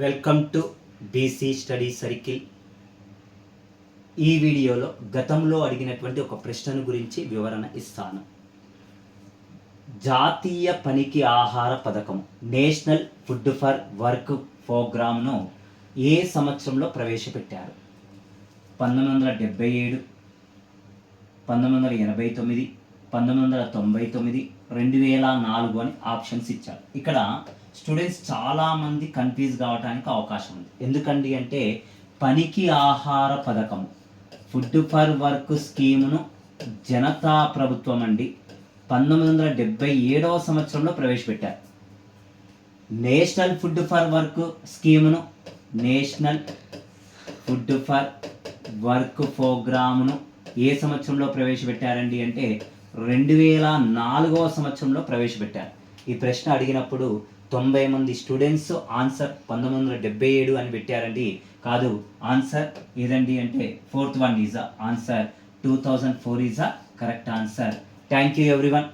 Welcome to BC study circle. ఈ వీడియోలో గతంలో అడిగినటువంటి ఒక ప్రశ్నను గురించి వివరణ ఇస్తాను. జాతీయ పనికి ఆహార పథకం నేషనల్ ఫుడ్ ఫర్ వర్క్ ప్రోగ్రామ్ను ఏ సంవత్సరంలో ప్రవేశపెట్టారు? 1977, 1989, 1999, 2004 అని ఆప్షన్స్ ఇచ్చారు. ఇక్కడ స్టూడెంట్స్ చాలామంది కన్ఫ్యూజ్ కావడానికి అవకాశం ఉంది. ఎందుకండి అంటే పనికి ఆహార పథకం ఫుడ్ ఫర్ వర్క్ స్కీమును జనతా ప్రభుత్వం అండి 1977వ సంవత్సరంలో ప్రవేశపెట్టారు. నేషనల్ ఫుడ్ ఫర్ వర్క్ స్కీమును నేషనల్ ఫుడ్ ఫర్ వర్క్ ప్రోగ్రామ్ను ఏ సంవత్సరంలో ప్రవేశపెట్టారండి అంటే 2004వ సంవత్సరంలో ప్రవేశపెట్టారు. ఈ ప్రశ్న అడిగినప్పుడు 90 మంది స్టూడెంట్స్ ఆన్సర్ 1977 అని పెట్టారండి. కాదు, ఆన్సర్ ఏదండి అంటే 4th one is answer 2004 is correct answer. Thank you everyone.